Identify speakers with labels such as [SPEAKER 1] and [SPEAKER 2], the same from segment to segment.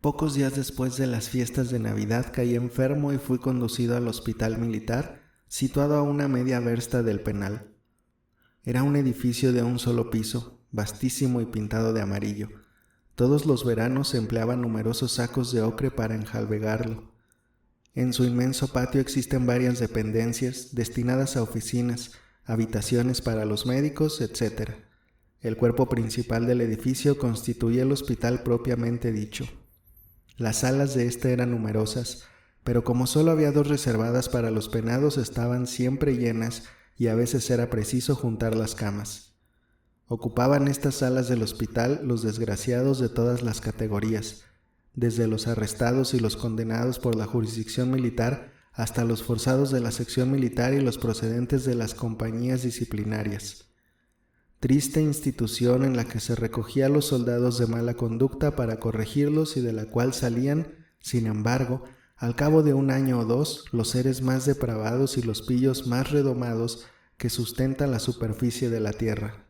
[SPEAKER 1] Pocos días después de las fiestas de Navidad caí enfermo y fui conducido al hospital militar, situado a una media versta del penal. Era un edificio de un solo piso, vastísimo y pintado de amarillo. Todos los veranos se empleaban numerosos sacos de ocre para enjalbegarlo. En su inmenso patio existen varias dependencias destinadas a oficinas, habitaciones para los médicos, etc. El cuerpo principal del edificio constituía el hospital propiamente dicho. Las salas de este eran numerosas, pero como solo había 2 reservadas para los penados, estaban siempre llenas y a veces era preciso juntar las camas. Ocupaban estas salas del hospital los desgraciados de todas las categorías, desde los arrestados y los condenados por la jurisdicción militar hasta los forzados de la sección militar y los procedentes de las compañías disciplinarias. Triste institución en la que se recogía a los soldados de mala conducta para corregirlos y de la cual salían, sin embargo, al cabo de 1 año o 2, los seres más depravados y los pillos más redomados que sustentan la superficie de la tierra.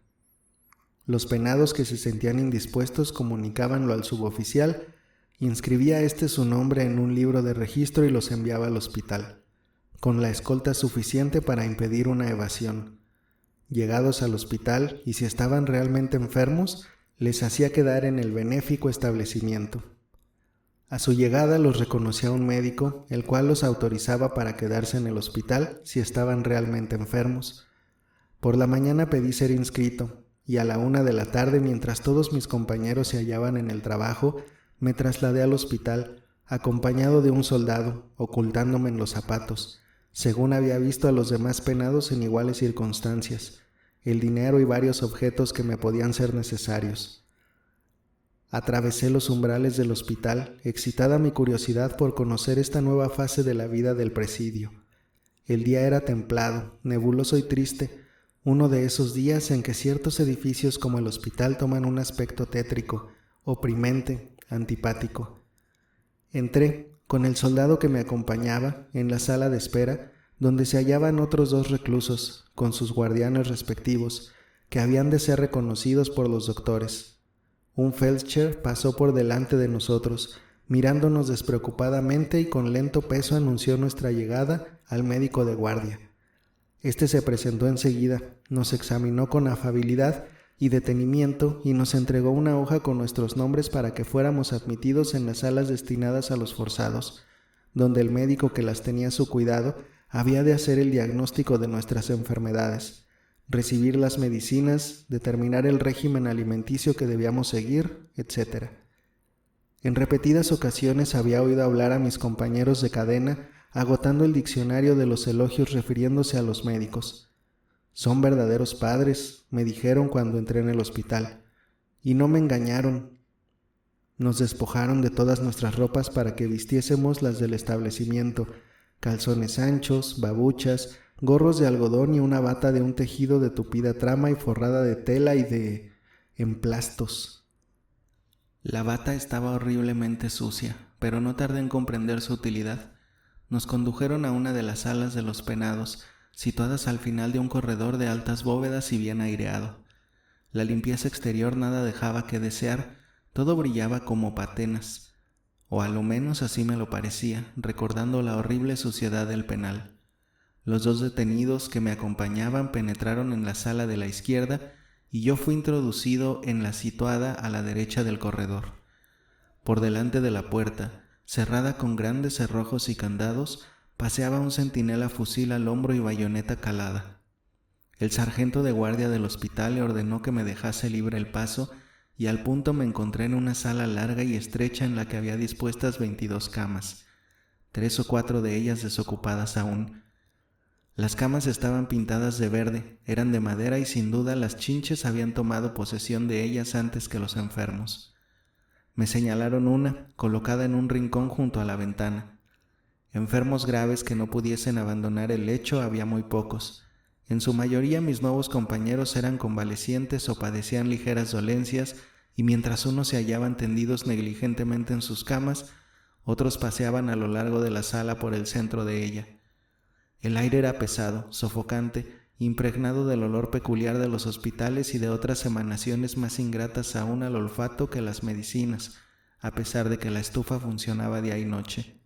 [SPEAKER 1] Los penados que se sentían indispuestos comunicábanlo al suboficial, inscribía éste su nombre en un libro de registro y los enviaba al hospital, con la escolta suficiente para impedir una evasión. Llegados al hospital, y si estaban realmente enfermos, les hacía quedar en el benéfico establecimiento. A su llegada los reconocía un médico, el cual los autorizaba para quedarse en el hospital si estaban realmente enfermos. Por la mañana pedí ser inscrito, y a la 1 de la tarde, mientras todos mis compañeros se hallaban en el trabajo, me trasladé al hospital, acompañado de un soldado, ocultándome en los zapatos, según había visto a los demás penados en iguales circunstancias, el dinero y varios objetos que me podían ser necesarios. Atravesé los umbrales del hospital, excitada mi curiosidad por conocer esta nueva fase de la vida del presidio. El día era templado, nebuloso y triste, uno de esos días en que ciertos edificios como el hospital toman un aspecto tétrico, oprimente, antipático. Entré, con el soldado que me acompañaba, en la sala de espera, donde se hallaban otros 2 reclusos, con sus guardianes respectivos, que habían de ser reconocidos por los doctores. Un feldscher pasó por delante de nosotros, mirándonos despreocupadamente y con lento peso anunció nuestra llegada al médico de guardia. Este se presentó enseguida, nos examinó con afabilidad y detenimiento y nos entregó una hoja con nuestros nombres para que fuéramos admitidos en las salas destinadas a los forzados, donde el médico que las tenía a su cuidado había de hacer el diagnóstico de nuestras enfermedades, recibir las medicinas, determinar el régimen alimenticio que debíamos seguir, etc. En repetidas ocasiones había oído hablar a mis compañeros de cadena, agotando el diccionario de los elogios refiriéndose a los médicos. «Son verdaderos padres», me dijeron cuando entré en el hospital, y no me engañaron. Nos despojaron de todas nuestras ropas para que vistiésemos las del establecimiento, calzones anchos, babuchas, gorros de algodón y una bata de un tejido de tupida trama y forrada de tela y de emplastos. La bata estaba horriblemente sucia, pero no tardé en comprender su utilidad. Nos condujeron a una de las salas de los penados, situadas al final de un corredor de altas bóvedas y bien aireado. La limpieza exterior nada dejaba que desear, todo brillaba como patenas, o a lo menos así me lo parecía, recordando la horrible suciedad del penal. Los 2 detenidos que me acompañaban penetraron en la sala de la izquierda y yo fui introducido en la situada a la derecha del corredor. Por delante de la puerta, cerrada con grandes cerrojos y candados, paseaba un centinela fusil al hombro y bayoneta calada. El sargento de guardia del hospital le ordenó que me dejase libre el paso y al punto me encontré en una sala larga y estrecha en la que había dispuestas 22 camas, 3 o 4 de ellas desocupadas aún. Las camas estaban pintadas de verde, eran de madera y sin duda las chinches habían tomado posesión de ellas antes que los enfermos. Me señalaron una, colocada en un rincón junto a la ventana. Enfermos graves que no pudiesen abandonar el lecho había muy pocos. En su mayoría mis nuevos compañeros eran convalecientes o padecían ligeras dolencias y mientras unos se hallaban tendidos negligentemente en sus camas, otros paseaban a lo largo de la sala por el centro de ella. El aire era pesado, sofocante, impregnado del olor peculiar de los hospitales y de otras emanaciones más ingratas aún al olfato que las medicinas, a pesar de que la estufa funcionaba día y noche.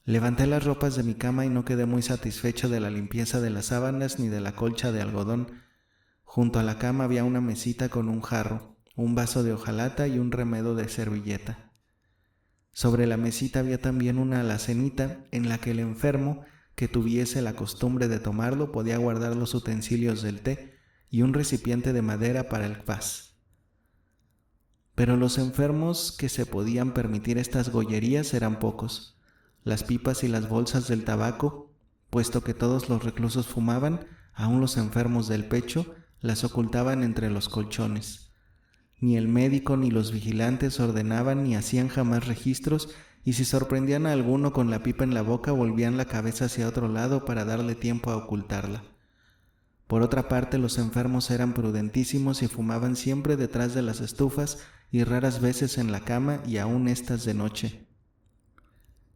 [SPEAKER 1] Levanté las ropas de mi cama y no quedé muy satisfecho de la limpieza de las sábanas ni de la colcha de algodón. Junto a la cama había una mesita con un jarro, un vaso de hojalata y un remedo de servilleta. Sobre la mesita había también una alacenita en la que el enfermo que tuviese la costumbre de tomarlo podía guardar los utensilios del té y un recipiente de madera para el kvass. Pero los enfermos que se podían permitir estas gollerías eran pocos. Las pipas y las bolsas del tabaco, puesto que todos los reclusos fumaban, aun los enfermos del pecho, las ocultaban entre los colchones. Ni el médico ni los vigilantes ordenaban ni hacían jamás registros, y si sorprendían a alguno con la pipa en la boca, volvían la cabeza hacia otro lado para darle tiempo a ocultarla. Por otra parte, los enfermos eran prudentísimos y fumaban siempre detrás de las estufas y raras veces en la cama, y aun estas de noche.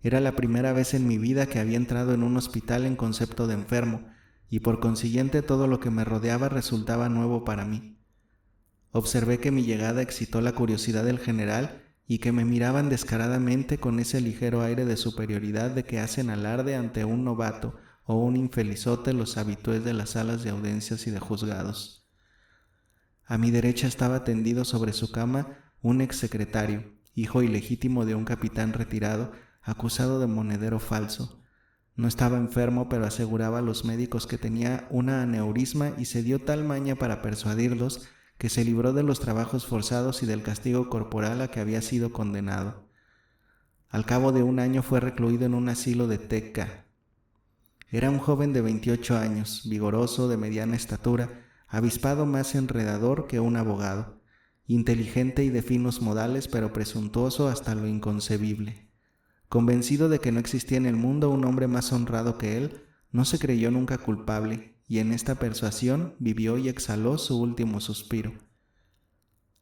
[SPEAKER 1] Era la primera vez en mi vida que había entrado en un hospital en concepto de enfermo, y por consiguiente todo lo que me rodeaba resultaba nuevo para mí. Observé que mi llegada excitó la curiosidad del general y que me miraban descaradamente con ese ligero aire de superioridad de que hacen alarde ante un novato o un infelizote los habitués de las salas de audiencias y de juzgados. A mi derecha estaba tendido sobre su cama un exsecretario, hijo ilegítimo de un capitán retirado, acusado de monedero falso. No estaba enfermo, pero aseguraba a los médicos que tenía una aneurisma y se dio tal maña para persuadirlos que se libró de los trabajos forzados y del castigo corporal a que había sido condenado. Al cabo de 1 año fue recluido en un asilo de Tecca. Era un joven de 28 años, vigoroso, de mediana estatura, avispado, más enredador que un abogado, inteligente y de finos modales, pero presuntuoso hasta lo inconcebible. Convencido de que no existía en el mundo un hombre más honrado que él, no se creyó nunca culpable, y en esta persuasión vivió y exhaló su último suspiro.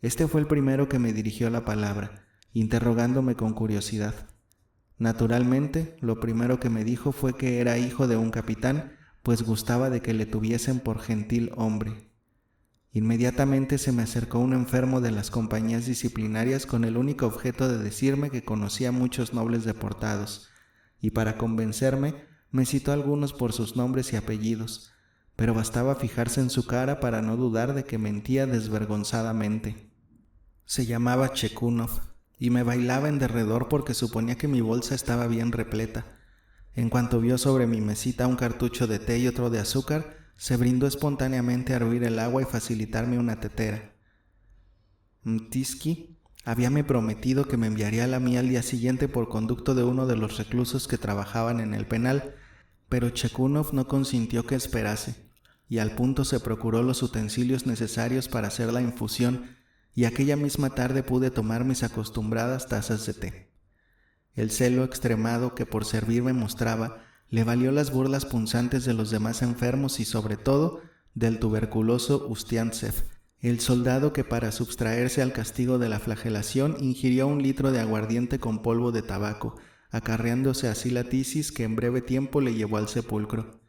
[SPEAKER 1] Este fue el primero que me dirigió la palabra, interrogándome con curiosidad. Naturalmente, lo primero que me dijo fue que era hijo de un capitán, pues gustaba de que le tuviesen por gentil hombre. Inmediatamente se me acercó un enfermo de las compañías disciplinarias con el único objeto de decirme que conocía muchos nobles deportados, y para convencerme me citó algunos por sus nombres y apellidos, pero bastaba fijarse en su cara para no dudar de que mentía desvergonzadamente. Se llamaba Chekúnov, y me bailaba en derredor porque suponía que mi bolsa estaba bien repleta. En cuanto vio sobre mi mesita un cartucho de té y otro de azúcar, se brindó espontáneamente a hervir el agua y facilitarme una tetera. Mtisky habíame prometido que me enviaría la mía al día siguiente por conducto de uno de los reclusos que trabajaban en el penal, pero Chekúnov no consintió que esperase, y al punto se procuró los utensilios necesarios para hacer la infusión, y aquella misma tarde pude tomar mis acostumbradas tazas de té. El celo extremado que por servirme mostraba le valió las burlas punzantes de los demás enfermos y sobre todo del tuberculoso Ustiantsev, el soldado que para subtraerse al castigo de la flagelación ingirió 1 litro de aguardiente con polvo de tabaco, acarreándose así la tisis que en breve tiempo le llevó al sepulcro.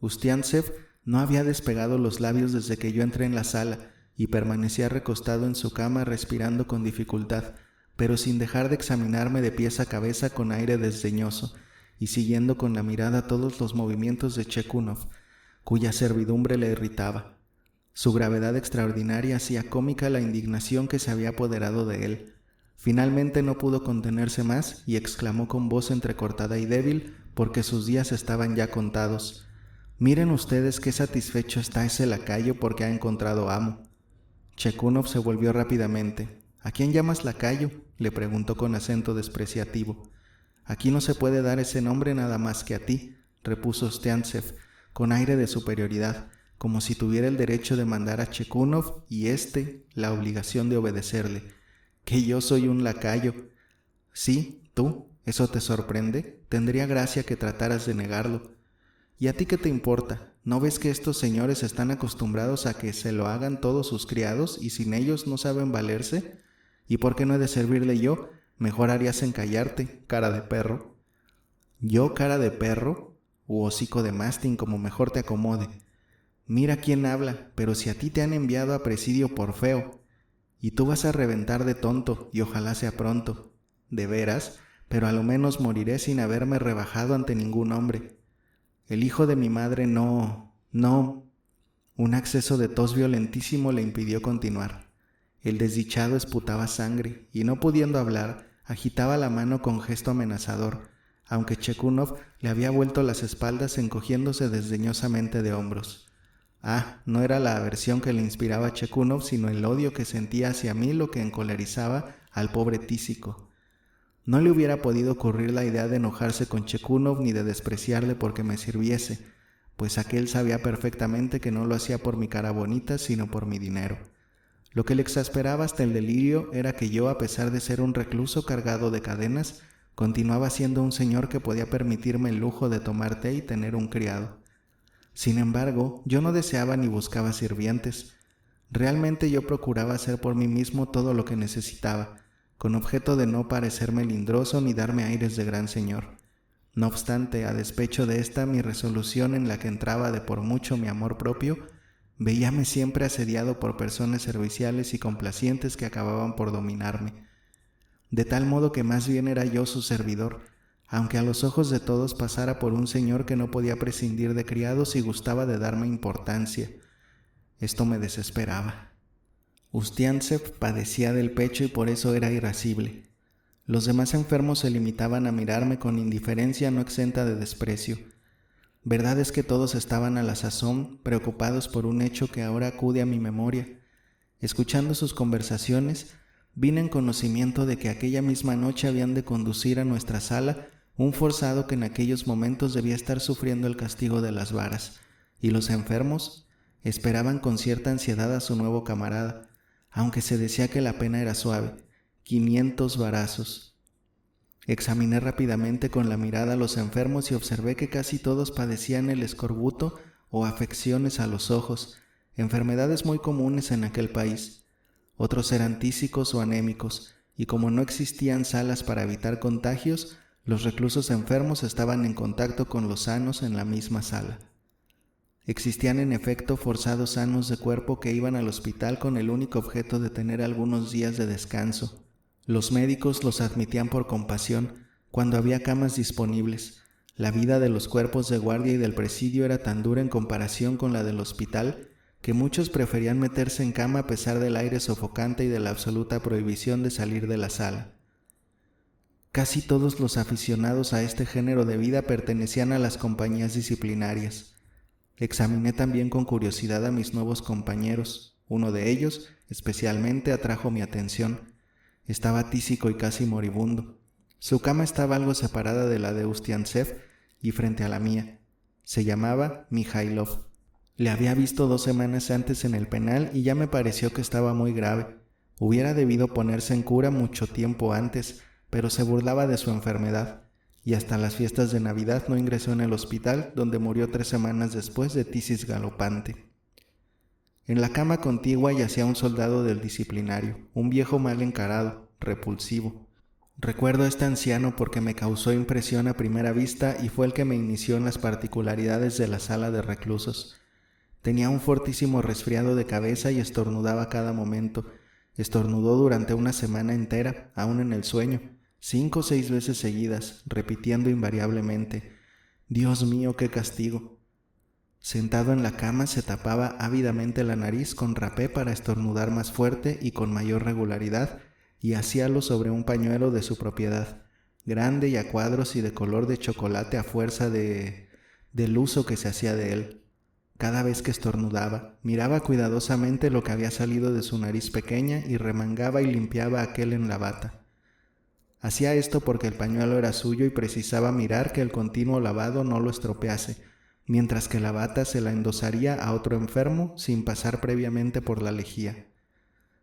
[SPEAKER 1] Ustiantsev no había despegado los labios desde que yo entré en la sala y permanecía recostado en su cama respirando con dificultad, pero sin dejar de examinarme de pies a cabeza con aire desdeñoso y siguiendo con la mirada todos los movimientos de Chekúnov, cuya servidumbre le irritaba. Su gravedad extraordinaria hacía cómica la indignación que se había apoderado de él. Finalmente no pudo contenerse más y exclamó con voz entrecortada y débil, porque sus días estaban ya contados: «Miren ustedes qué satisfecho está ese lacayo porque ha encontrado amo». Chekúnov se volvió rápidamente. «¿A quién llamas lacayo?», le preguntó con acento despreciativo. «Aquí no se puede dar ese nombre nada más que a ti», repuso Ustiantsev con aire de superioridad, como si tuviera el derecho de mandar a Chekúnov y la obligación de obedecerle. «¿Que yo soy un lacayo?» «Sí, tú. ¿Eso te sorprende? Tendría gracia que trataras de negarlo». «¿Y a ti qué te importa? ¿No ves que estos señores están acostumbrados a que se lo hagan todos sus criados y sin ellos no saben valerse? ¿Y por qué no he de servirle yo? Mejor harías en callarte, cara de perro». «¿Yo, cara de perro?» «U hocico de mastín, como mejor te acomode. Mira quién habla, pero si a ti te han enviado a presidio por feo». Y tú vas a reventar de tonto, y ojalá sea pronto. De veras, pero a lo menos moriré sin haberme rebajado ante ningún hombre. El hijo de mi madre no... Un acceso de tos violentísimo le impidió continuar. El desdichado esputaba sangre, y no pudiendo hablar, agitaba la mano con gesto amenazador, aunque Chekунov le había vuelto las espaldas encogiéndose desdeñosamente de hombros. No era la aversión que le inspiraba a Chekунov, sino el odio que sentía hacia mí lo que encolerizaba al pobre tísico. No le hubiera podido ocurrir la idea de enojarse con Chekунov ni de despreciarle porque me sirviese, pues aquel sabía perfectamente que no lo hacía por mi cara bonita, sino por mi dinero. Lo que le exasperaba hasta el delirio era que yo, a pesar de ser un recluso cargado de cadenas, continuaba siendo un señor que podía permitirme el lujo de tomar té y tener un criado. Sin embargo, yo no deseaba ni buscaba sirvientes. Realmente yo procuraba hacer por mí mismo todo lo que necesitaba, con objeto de no parecer melindroso ni darme aires de gran señor. No obstante, a despecho de esta mi resolución en la que entraba de por mucho mi amor propio, veíame siempre asediado por personas serviciales y complacientes que acababan por dominarme. De tal modo que más bien era yo su servidor, aunque a los ojos de todos pasara por un señor que no podía prescindir de criados y gustaba de darme importancia. Esto me desesperaba. Ustyancef padecía del pecho y por eso era irascible. Los demás enfermos se limitaban a mirarme con indiferencia no exenta de desprecio. Verdad es que todos estaban a la sazón preocupados por un hecho que ahora acude a mi memoria. Escuchando sus conversaciones, vine en conocimiento de que aquella misma noche habían de conducir a nuestra sala un forzado que en aquellos momentos debía estar sufriendo el castigo de las varas, y los enfermos esperaban con cierta ansiedad a su nuevo camarada, aunque se decía que la pena era suave, 500 varazos. Examiné rápidamente con la mirada a los enfermos y observé que casi todos padecían el escorbuto o afecciones a los ojos, enfermedades muy comunes en aquel país. Otros eran tísicos o anémicos, y como no existían salas para evitar contagios, los reclusos enfermos estaban en contacto con los sanos en la misma sala. Existían en efecto forzados sanos de cuerpo que iban al hospital con el único objeto de tener algunos días de descanso. Los médicos los admitían por compasión cuando había camas disponibles. La vida de los cuerpos de guardia y del presidio era tan dura en comparación con la del hospital que muchos preferían meterse en cama a pesar del aire sofocante y de la absoluta prohibición de salir de la sala. Casi todos los aficionados a este género de vida pertenecían a las compañías disciplinarias. Examiné también con curiosidad a mis nuevos compañeros. Uno de ellos, especialmente, atrajo mi atención. Estaba tísico y casi moribundo. Su cama estaba algo separada de la de Ustyancef y frente a la mía. Se llamaba Mijailov. Le había visto 2 semanas antes en el penal y ya me pareció que estaba muy grave. Hubiera debido ponerse en cura mucho tiempo antes, pero se burlaba de su enfermedad, y hasta las fiestas de Navidad no ingresó en el hospital, donde murió 3 semanas después de tisis galopante. En la cama contigua yacía un soldado del disciplinario, un viejo mal encarado, repulsivo. Recuerdo a este anciano porque me causó impresión a primera vista y fue el que me inició en las particularidades de la sala de reclusos. Tenía un fortísimo resfriado de cabeza y estornudaba cada momento. Estornudó durante una semana entera, aún en el sueño, 5 o 6 veces seguidas, repitiendo invariablemente: «Dios mío, qué castigo». Sentado en la cama se tapaba ávidamente la nariz con rapé para estornudar más fuerte y con mayor regularidad, y hacíalo sobre un pañuelo de su propiedad, grande y a cuadros y de color de chocolate a fuerza del uso que se hacía de él. Cada vez que estornudaba, miraba cuidadosamente lo que había salido de su nariz pequeña y remangaba y limpiaba aquel en la bata. Hacía esto porque el pañuelo era suyo y precisaba mirar que el continuo lavado no lo estropease, mientras que la bata se la endosaría a otro enfermo sin pasar previamente por la lejía.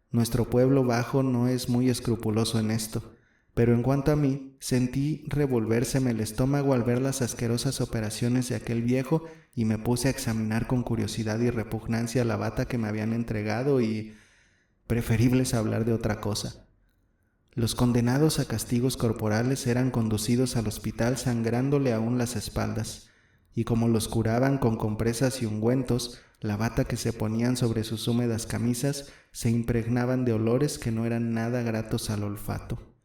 [SPEAKER 1] Nuestro pueblo bajo no es muy escrupuloso en esto, pero en cuanto a mí, sentí revolvérseme el estómago al ver las asquerosas operaciones de aquel viejo y me puse a examinar con curiosidad y repugnancia la bata que me habían entregado y preferibles hablar de otra cosa. Los condenados a castigos corporales eran conducidos al hospital sangrándole aún las espaldas, y como los curaban con compresas y ungüentos, la bata que se ponían sobre sus húmedas camisas se impregnaban de olores que no eran nada gratos al olfato.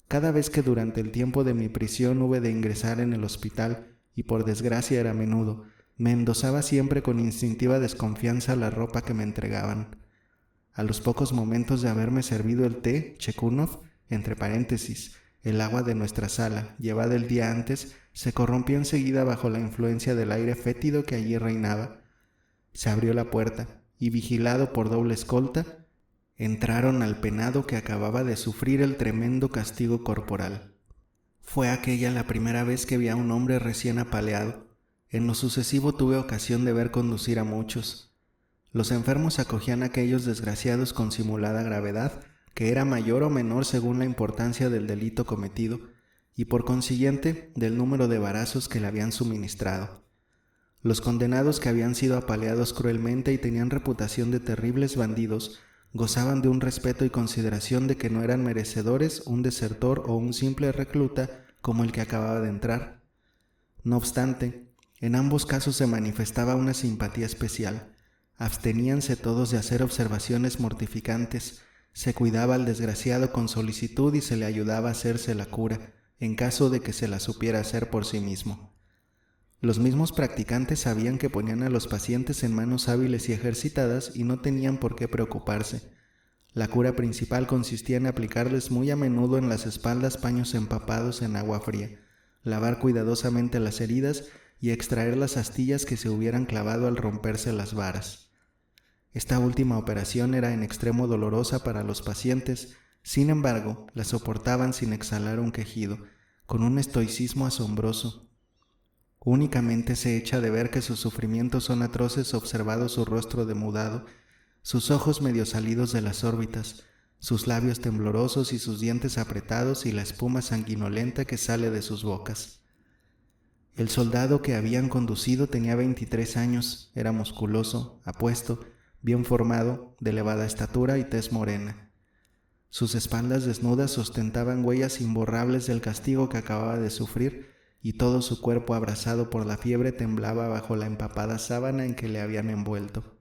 [SPEAKER 1] Cada vez que durante el tiempo de mi prisión hube de ingresar en el hospital, y por desgracia era a menudo, me endosaba siempre con instintiva desconfianza la ropa que me entregaban. A los pocos momentos de haberme servido el té, Chekunov, entre paréntesis, el agua de nuestra sala, llevada el día antes, se corrompió enseguida bajo la influencia del aire fétido que allí reinaba. Se abrió la puerta, y vigilado por doble escolta, entraron al penado que acababa de sufrir el tremendo castigo corporal. Fue aquella la primera vez que vi a un hombre recién apaleado. En lo sucesivo tuve ocasión de ver conducir a muchos. Los enfermos acogían a aquellos desgraciados con simulada gravedad, que era mayor o menor según la importancia del delito cometido, y por consiguiente del número de varazos que le habían suministrado. Los condenados que habían sido apaleados cruelmente y tenían reputación de terribles bandidos, gozaban de un respeto y consideración de que no eran merecedores un desertor o un simple recluta como el que acababa de entrar. No obstante, en ambos casos se manifestaba una simpatía especial. Absteníanse todos de hacer observaciones mortificantes, se cuidaba al desgraciado con solicitud y se le ayudaba a hacerse la cura, en caso de que se la supiera hacer por sí mismo. Los mismos practicantes sabían que ponían a los pacientes en manos hábiles y ejercitadas y no tenían por qué preocuparse. La cura principal consistía en aplicarles muy a menudo en las espaldas paños empapados en agua fría, lavar cuidadosamente las heridas y extraer las astillas que se hubieran clavado al romperse las varas. Esta última operación era en extremo dolorosa para los pacientes, sin embargo, la soportaban sin exhalar un quejido, con un estoicismo asombroso. Únicamente se echa de ver que sus sufrimientos son atroces observado su rostro demudado, sus ojos medio salidos de las órbitas, sus labios temblorosos y sus dientes apretados y la espuma sanguinolenta que sale de sus bocas. El soldado que habían conducido tenía 23 años, era musculoso, apuesto, bien formado, de elevada estatura y tez morena. Sus espaldas desnudas ostentaban huellas imborrables del castigo que acababa de sufrir, y todo su cuerpo abrasado por la fiebre temblaba bajo la empapada sábana en que le habían envuelto.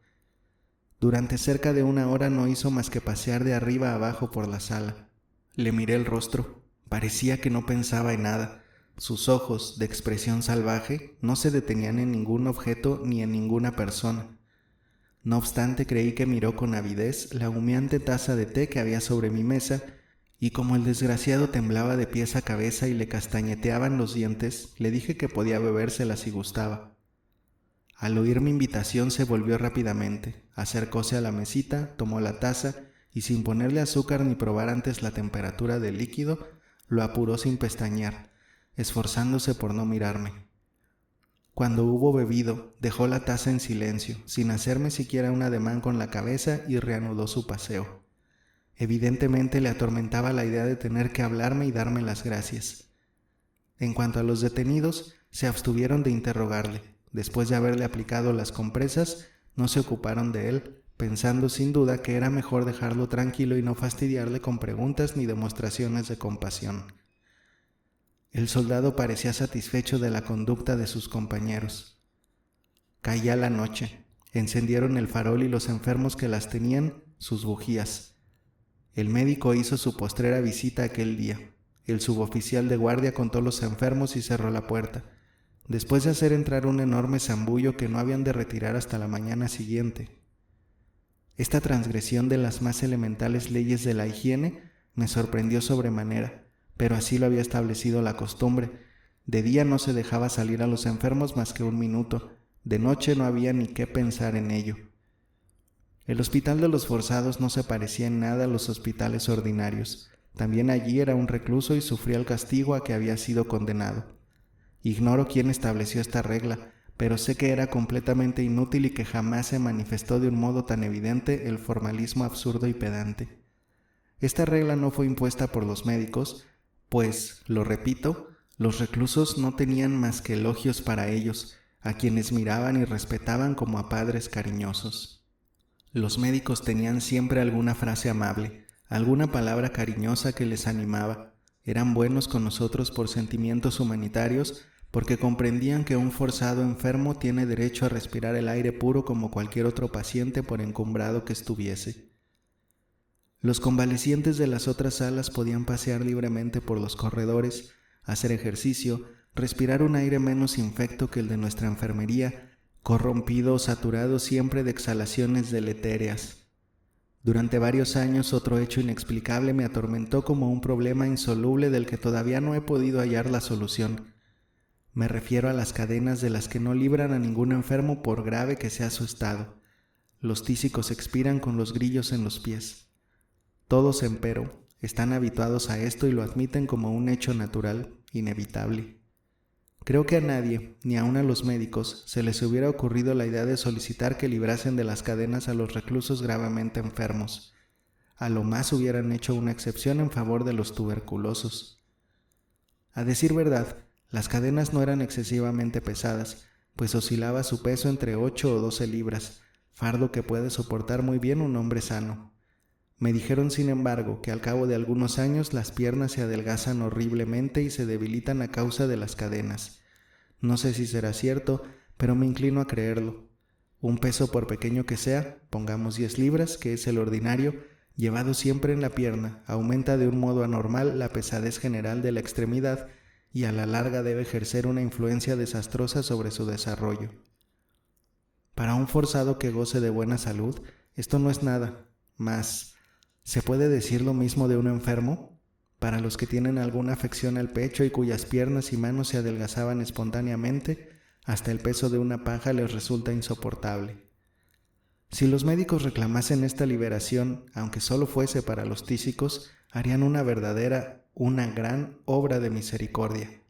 [SPEAKER 1] Durante cerca de 1 hora no hizo más que pasear de arriba a abajo por la sala. Le miré el rostro, parecía que no pensaba en nada. Sus ojos, de expresión salvaje, no se detenían en ningún objeto ni en ninguna persona. No obstante, creí que miró con avidez la humeante taza de té que había sobre mi mesa, y como el desgraciado temblaba de pies a cabeza y le castañeteaban los dientes, le dije que podía bebérsela si gustaba. Al oír mi invitación se volvió rápidamente, acercóse a la mesita, tomó la taza y sin ponerle azúcar ni probar antes la temperatura del líquido, lo apuró sin pestañear, esforzándose por no mirarme. Cuando hubo bebido, dejó la taza en silencio, sin hacerme siquiera un ademán con la cabeza y reanudó su paseo. Evidentemente le atormentaba la idea de tener que hablarme y darme las gracias. En cuanto a los detenidos, se abstuvieron de interrogarle. Después de haberle aplicado las compresas, no se ocuparon de él, pensando sin duda que era mejor dejarlo tranquilo y no fastidiarle con preguntas ni demostraciones de compasión. El soldado parecía satisfecho de la conducta de sus compañeros. Caía la noche. Encendieron el farol y los enfermos que las tenían, sus bujías. El médico hizo su postrera visita aquel día. El suboficial de guardia contó los enfermos y cerró la puerta, después de hacer entrar un enorme zambullo que no habían de retirar hasta la mañana siguiente. Esta transgresión de las más elementales leyes de la higiene me sorprendió sobremanera, pero así lo había establecido la costumbre. De día no se dejaba salir a los enfermos más que 1 minuto, de noche no había ni qué pensar en ello. El hospital de los forzados no se parecía en nada a los hospitales ordinarios. También allí era un recluso y sufría el castigo a que había sido condenado. Ignoro quién estableció esta regla, pero sé que era completamente inútil y que jamás se manifestó de un modo tan evidente el formalismo absurdo y pedante. Esta regla no fue impuesta por los médicos, pues, lo repito, los reclusos no tenían más que elogios para ellos, a quienes miraban y respetaban como a padres cariñosos. Los médicos tenían siempre alguna frase amable, alguna palabra cariñosa que les animaba. Eran buenos con nosotros por sentimientos humanitarios, porque comprendían que un forzado enfermo tiene derecho a respirar el aire puro como cualquier otro paciente por encumbrado que estuviese. Los convalecientes de las otras salas podían pasear libremente por los corredores, hacer ejercicio, respirar un aire menos infecto que el de nuestra enfermería, corrompido o saturado siempre de exhalaciones deletéreas. Durante varios años otro hecho inexplicable me atormentó como un problema insoluble del que todavía no he podido hallar la solución. Me refiero a las cadenas de las que no libran a ningún enfermo por grave que sea su estado. Los tísicos expiran con los grillos en los pies. Todos, empero, están habituados a esto y lo admiten como un hecho natural, inevitable. Creo que a nadie, ni aun a los médicos, se les hubiera ocurrido la idea de solicitar que librasen de las cadenas a los reclusos gravemente enfermos. A lo más hubieran hecho una excepción en favor de los tuberculosos. A decir verdad, las cadenas no eran excesivamente pesadas, pues oscilaba su peso entre 8 o 12 libras, fardo que puede soportar muy bien un hombre sano. Me dijeron, sin embargo, que al cabo de algunos años las piernas se adelgazan horriblemente y se debilitan a causa de las cadenas. No sé si será cierto, pero me inclino a creerlo. Un peso, por pequeño que sea, pongamos 10 libras, que es el ordinario, llevado siempre en la pierna, aumenta de un modo anormal la pesadez general de la extremidad y a la larga debe ejercer una influencia desastrosa sobre su desarrollo. Para un forzado que goce de buena salud, esto no es nada, mas ¿se puede decir lo mismo de un enfermo? Para los que tienen alguna afección al pecho y cuyas piernas y manos se adelgazaban espontáneamente, hasta el peso de una paja les resulta insoportable. Si los médicos reclamasen esta liberación, aunque solo fuese para los tísicos, harían una gran obra de misericordia.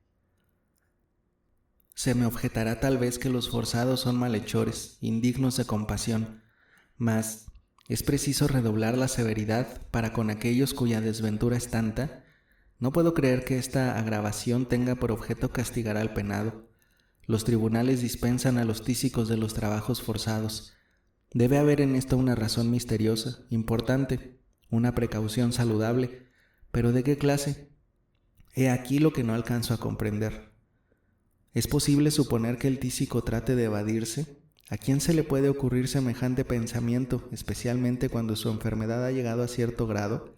[SPEAKER 1] Se me objetará tal vez que los forzados son malhechores, indignos de compasión, mas ¿es preciso redoblar la severidad para con aquellos cuya desventura es tanta? No puedo creer que esta agravación tenga por objeto castigar al penado. Los tribunales dispensan a los tísicos de los trabajos forzados. Debe haber en esto una razón misteriosa, importante, una precaución saludable, pero ¿de qué clase? He aquí lo que no alcanzo a comprender. ¿Es posible suponer que el tísico trate de evadirse? ¿A quién se le puede ocurrir semejante pensamiento, especialmente cuando su enfermedad ha llegado a cierto grado?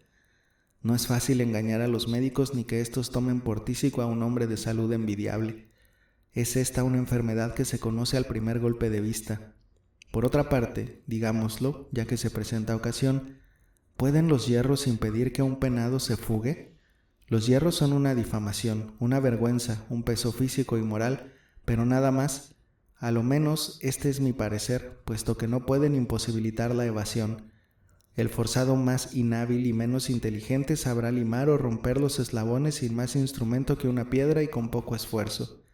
[SPEAKER 1] No es fácil engañar a los médicos ni que éstos tomen por tísico a un hombre de salud envidiable. Es esta una enfermedad que se conoce al primer golpe de vista. Por otra parte, digámoslo, ya que se presenta ocasión, ¿pueden los hierros impedir que un penado se fugue? Los hierros son una difamación, una vergüenza, un peso físico y moral, pero nada más. A lo menos este es mi parecer, puesto que no pueden imposibilitar la evasión. El forzado más inhábil y menos inteligente sabrá limar o romper los eslabones sin más instrumento que una piedra y con poco esfuerzo.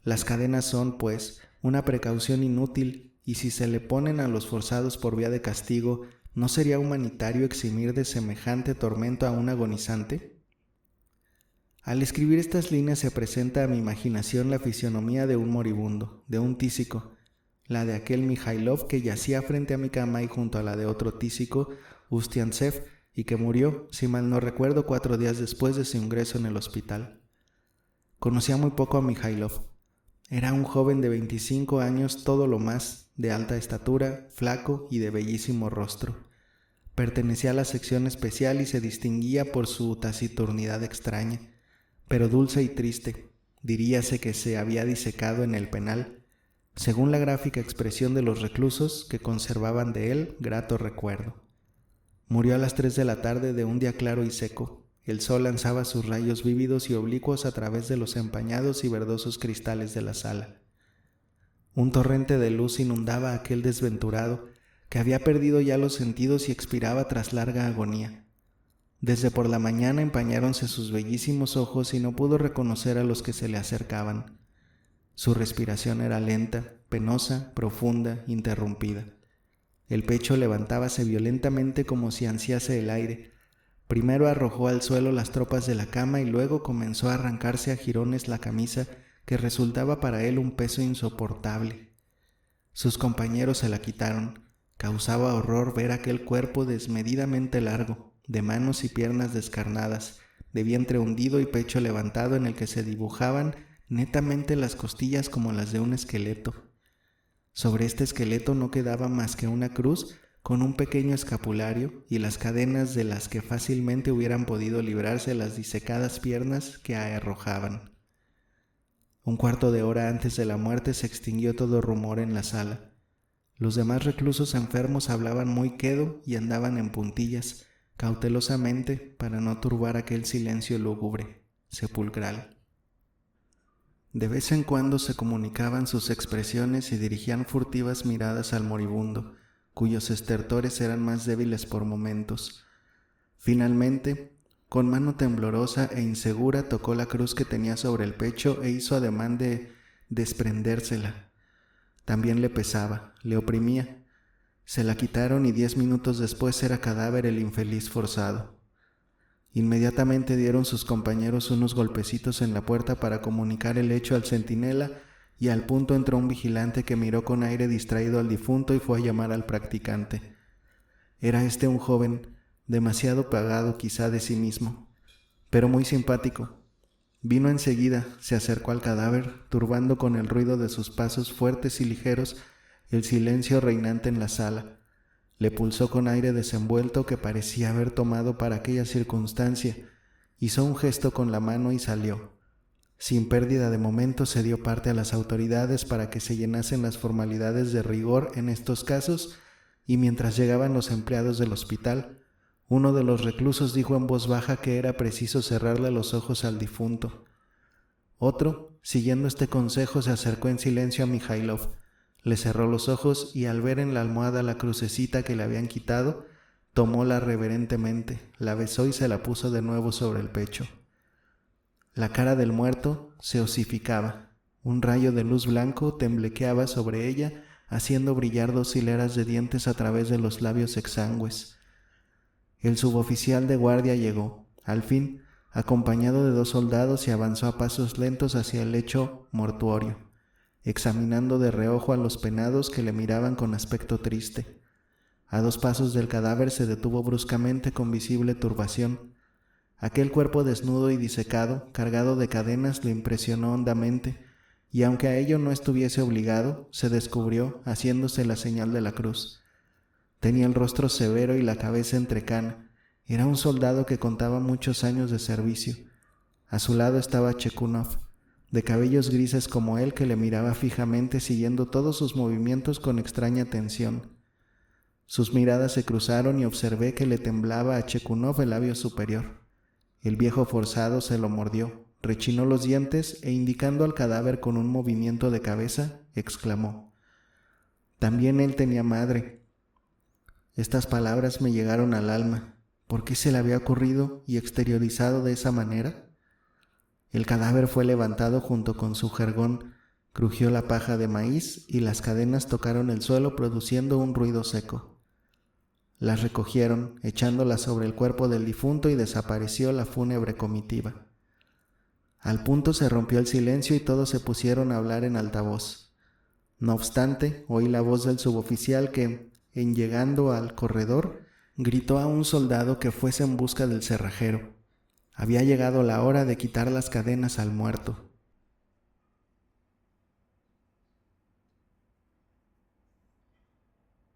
[SPEAKER 1] Las cadenas son, pues, una precaución inútil, y si se le ponen a los forzados por vía de castigo, ¿no sería humanitario eximir de semejante tormento a un agonizante? Al escribir estas líneas se presenta a mi imaginación la fisionomía de un moribundo, de un tísico, la de aquel Mijailov que yacía frente a mi cama y junto a la de otro tísico, Ustiantsev, y que murió, si mal no recuerdo, 4 días después de su ingreso en el hospital. Conocía muy poco a Mijailov. Era un joven de 25 años, todo lo más, de alta estatura, flaco y de bellísimo rostro. Pertenecía a la sección especial y se distinguía por su taciturnidad extraña, pero dulce y triste. Diríase que se había disecado en el penal, según la gráfica expresión de los reclusos que conservaban de él grato recuerdo. Murió a las 3 de la tarde de un día claro y seco. El sol lanzaba sus rayos vívidos y oblicuos a través de los empañados y verdosos cristales de la sala. Un torrente de luz inundaba a aquel desventurado que había perdido ya los sentidos y expiraba tras larga agonía. Desde por la mañana empañáronse sus bellísimos ojos y no pudo reconocer a los que se le acercaban. Su respiración era lenta, penosa, profunda, interrumpida. El pecho levantábase violentamente como si ansiase el aire. Primero arrojó al suelo las tropas de la cama y luego comenzó a arrancarse a jirones la camisa, que resultaba para él un peso insoportable. Sus compañeros se la quitaron. Causaba horror ver aquel cuerpo desmedidamente largo, de manos y piernas descarnadas, de vientre hundido y pecho levantado en el que se dibujaban, netamente las costillas como las de un esqueleto. Sobre este esqueleto no quedaba más que una cruz con un pequeño escapulario y las cadenas de las que fácilmente hubieran podido librarse las disecadas piernas que arrojaban. Un cuarto de hora antes de la muerte se extinguió todo rumor en la sala. Los demás reclusos enfermos hablaban muy quedo y andaban en puntillas, cautelosamente para no turbar aquel silencio lúgubre, sepulcral. De vez en cuando se comunicaban sus expresiones y dirigían furtivas miradas al moribundo, cuyos estertores eran más débiles por momentos. Finalmente, con mano temblorosa e insegura tocó la cruz que tenía sobre el pecho e hizo ademán de desprendérsela. También le pesaba, le oprimía. Se la quitaron y 10 minutos después era cadáver el infeliz forzado. Inmediatamente dieron sus compañeros unos golpecitos en la puerta para comunicar el hecho al centinela y al punto entró un vigilante que miró con aire distraído al difunto y fue a llamar al practicante. Era este un joven, demasiado pagado quizá de sí mismo, pero muy simpático. Vino enseguida, se acercó al cadáver, turbando con el ruido de sus pasos fuertes y ligeros el silencio reinante en la sala. Le pulsó con aire desenvuelto que parecía haber tomado para aquella circunstancia, hizo un gesto con la mano y salió. Sin pérdida de momento se dio parte a las autoridades para que se llenasen las formalidades de rigor en estos casos, y mientras llegaban los empleados del hospital, uno de los reclusos dijo en voz baja que era preciso cerrarle los ojos al difunto. Otro, siguiendo este consejo, se acercó en silencio a Mijailov. Le cerró los ojos y al ver en la almohada la crucecita que le habían quitado, tomóla reverentemente, la besó y se la puso de nuevo sobre el pecho. La cara del muerto se osificaba. Un rayo de luz blanco temblequeaba sobre ella, haciendo brillar 2 hileras de dientes a través de los labios exangües. El suboficial de guardia llegó, al fin, acompañado de 2 soldados y avanzó a pasos lentos hacia el lecho mortuorio, examinando de reojo a los penados que le miraban con aspecto triste. A 2 pasos del cadáver se detuvo bruscamente con visible turbación. Aquel cuerpo desnudo y disecado, cargado de cadenas, le impresionó hondamente, y aunque a ello no estuviese obligado, se descubrió haciéndose la señal de la cruz. Tenía el rostro severo y la cabeza entrecana. Era un soldado que contaba muchos años de servicio. A su lado estaba Chekунov, de cabellos grises como él, que le miraba fijamente siguiendo todos sus movimientos con extraña atención. Sus miradas se cruzaron y observé que le temblaba a Chekунov el labio superior. El viejo forzado se lo mordió, rechinó los dientes e indicando al cadáver con un movimiento de cabeza, exclamó: «También él tenía madre». Estas palabras me llegaron al alma. ¿Por qué se le había ocurrido y exteriorizado de esa manera? El cadáver fue levantado junto con su jergón, crujió la paja de maíz y las cadenas tocaron el suelo produciendo un ruido seco. Las recogieron, echándolas sobre el cuerpo del difunto, y desapareció la fúnebre comitiva. Al punto se rompió el silencio y todos se pusieron a hablar en alta voz. No obstante, oí la voz del suboficial que, en llegando al corredor, gritó a un soldado que fuese en busca del cerrajero. Había llegado la hora de quitar las cadenas al muerto.